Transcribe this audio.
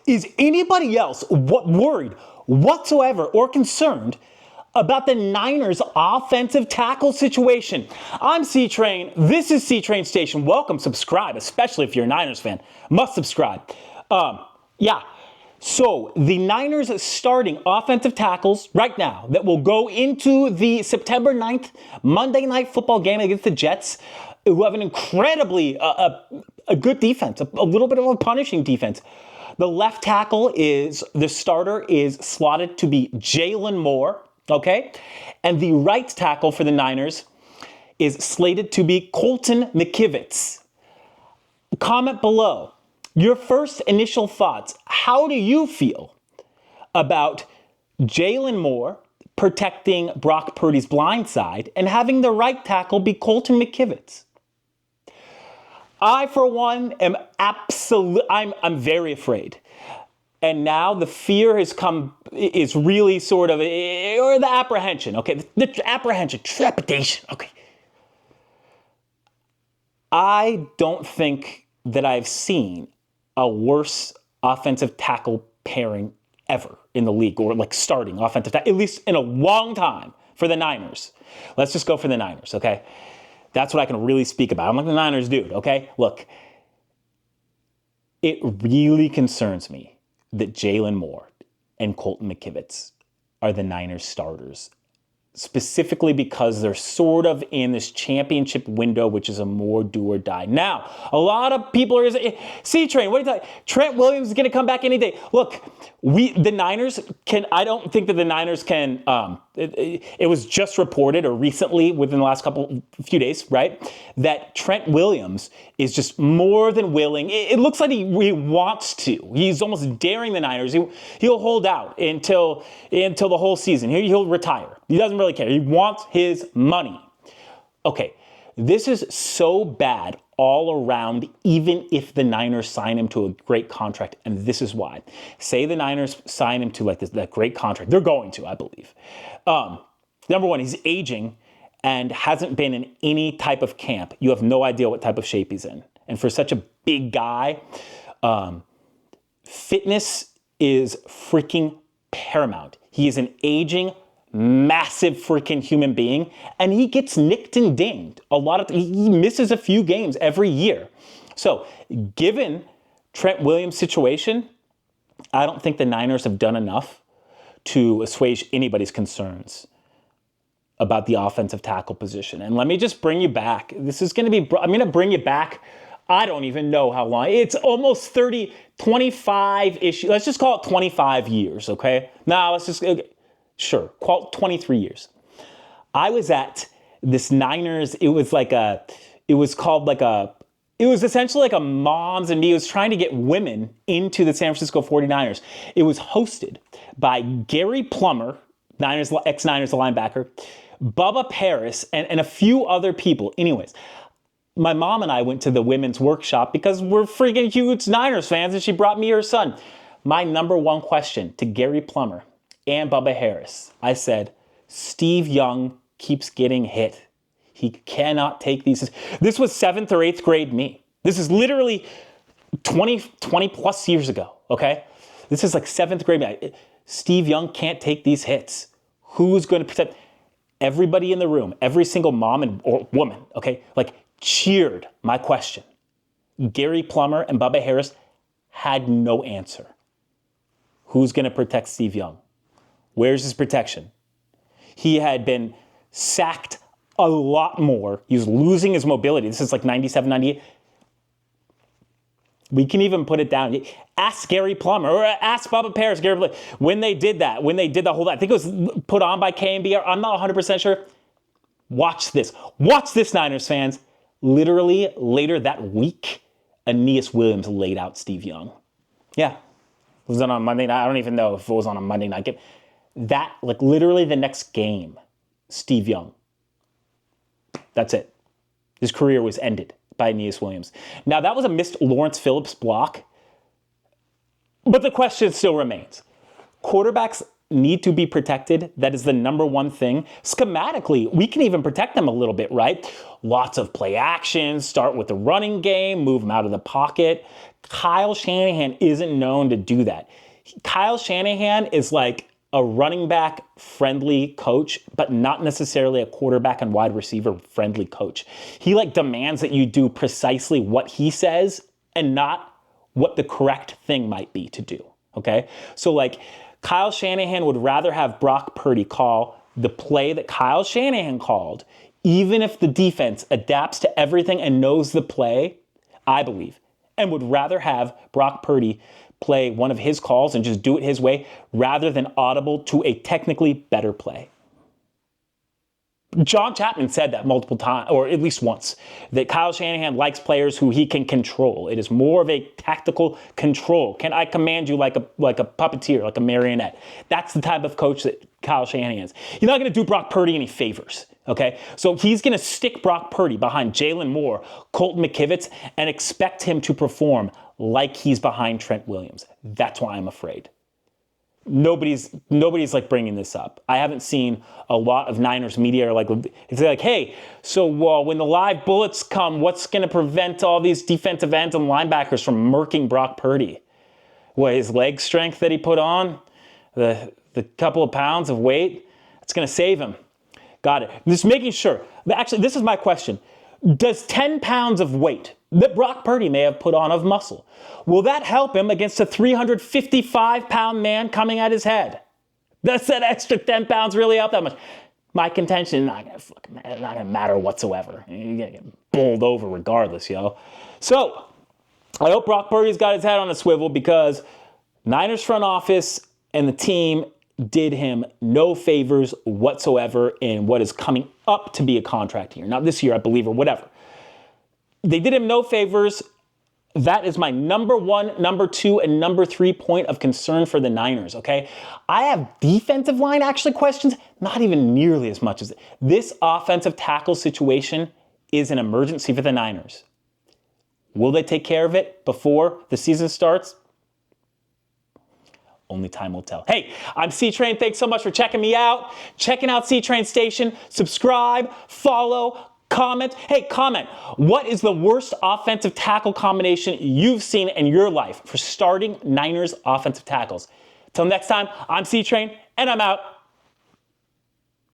Is anybody else worried whatsoever or concerned about the Niners' offensive tackle situation? I'm C-Train. This is C-Train Station. Welcome, subscribe, especially if you're a Niners fan. Must subscribe. Yeah. So the Niners starting offensive tackles right now that will go into the September 9th Monday Night Football game against the Jets, who have an incredibly a good defense, a little bit of a punishing defense. The left tackle the starter is slotted to be Jalen Moore, okay? And the right tackle for the Niners is slated to be Colton McKivitz. Comment below your first initial thoughts. How do you feel about Jalen Moore protecting Brock Purdy's blind side and having the right tackle be Colton McKivitz? I, for one, am I'm very afraid. And now the fear is really sort of, or the apprehension, okay? The apprehension, trepidation, okay? I don't think that I've seen a worse offensive tackle pairing ever in the league, or like starting offensive tackle, at least in a long time for the Niners. Let's just go for the Niners, okay? That's what I can really speak about. I'm like the Niners dude, okay? Look, it really concerns me that Jalen Moore and Colton McKivitz are the Niners starters, specifically because they're sort of in this championship window, which is a more do or die. Now, a lot of people are, C-Train, what are you talking? Trent Williams is going to come back any day. Look, I don't think that the Niners can, it was just reported, or recently within the last few days, right, that Trent Williams is just more than willing. It looks like he wants to. He's almost daring the Niners. He'll hold out until the whole season. He'll retire. He doesn't really care. He wants his money. Okay, this is so bad all around, even if the Niners sign him to a great contract, and this is why. Say the Niners sign him to that great contract. They're going to, I believe. Number one, he's aging and hasn't been in any type of camp. You have no idea what type of shape he's in. And for such a big guy, fitness is freaking paramount. He is an aging, massive freaking human being, and he gets nicked and dinged. He misses a few games every year. So, given Trent Williams' situation, I don't think the Niners have done enough to assuage anybody's concerns about the offensive tackle position. And let me just bring you back. I'm going to bring you back. I don't even know how long. It's almost 25-ish. Let's just call it 25 years, okay? Now, sure, call it 23 years. I was at this Niners, it was essentially like a Moms and Me. It was trying to get women into the San Francisco 49ers. It was hosted by Gary Plummer, ex-Niners linebacker, Bubba Paris, and a few other people. Anyways, my mom and I went to the women's workshop because we're freaking huge Niners fans, and she brought me her son. My number one question to Gary Plummer and Bubba Harris, I said, Steve Young keeps getting hit. He cannot take these. This was 7th or 8th grade me. This is literally 20 plus years ago, okay? This is like 7th grade me. Steve Young can't take these hits. Who's going to protect? Everybody in the room, every single mom or woman, okay, cheered my question. Gary Plummer and Bubba Harris had no answer. Who's going to protect Steve Young? Where's his protection? He had been sacked a lot more. He was losing his mobility. This is like 97, 98. We can even put it down. Ask Gary Plummer or ask Bubba Paris, when they did the whole, I think it was put on by KNBR. I'm not 100% sure. Watch this, Niners fans. Literally later that week, Aeneas Williams laid out Steve Young. Yeah, it was on a Monday night. I don't even know if it was on a Monday night game. That, literally the next game, Steve Young. That's it. His career was ended by Aeneas Williams. Now, that was a missed Lawrence Phillips block, but the question still remains. Quarterbacks need to be protected. That is the number one thing. Schematically, we can even protect them a little bit, right? Lots of play action, start with the running game, move them out of the pocket, Kyle Shanahan isn't known to do that. Kyle Shanahan is like a running back friendly coach, but not necessarily a quarterback and wide receiver friendly coach. He like demands that you do precisely what he says and not what the correct thing might be to do. Okay? So like Kyle Shanahan would rather have Brock Purdy call the play that Kyle Shanahan called, even if the defense adapts to everything and knows the play, I believe, and would rather have Brock Purdy play one of his calls and just do it his way rather than audible to a technically better play. John Chapman said that multiple times, or at least once, that Kyle Shanahan likes players who he can control. It is more of a tactical control. Can I command you like a puppeteer, like a marionette? That's the type of coach that Kyle Shanahan is. He's not going to do Brock Purdy any favors, okay? So he's going to stick Brock Purdy behind Jalen Moore, Colton McKivitz, and expect him to perform like he's behind Trent Williams. That's why I'm afraid. Nobody's like bringing this up. I haven't seen a lot of Niners media it's like, hey, so when the live bullets come, what's going to prevent all these defensive ends and linebackers from murking Brock Purdy? What, his leg strength that he put on, the couple of pounds of weight, it's going to save him. Got it. Just making sure. Actually, this is my question. Does 10 pounds of weight that Brock Purdy may have put on of muscle, will that help him against a 355-pound man coming at his head? Does that extra 10 pounds really help that much? My contention, not gonna matter whatsoever. You're gonna get bowled over regardless, yo. So, I hope Brock Purdy's got his head on a swivel because Niners front office and the team did him no favors whatsoever in what is coming up to be a contract year. Not this year, I believe, or whatever. They did him no favors. That is my number one, number two, and number 3 point of concern for the Niners, okay? I have defensive line actually questions, not even nearly as much as this offensive tackle situation is an emergency for the Niners. Will they take care of it before the season starts? Only time will tell. Hey, I'm C-Train. Thanks so much for checking me out. Checking out C-Train Station. Subscribe, follow, comment. Hey, comment. What is the worst offensive tackle combination you've seen in your life for starting Niners offensive tackles? Till next time, I'm C-Train, and I'm out.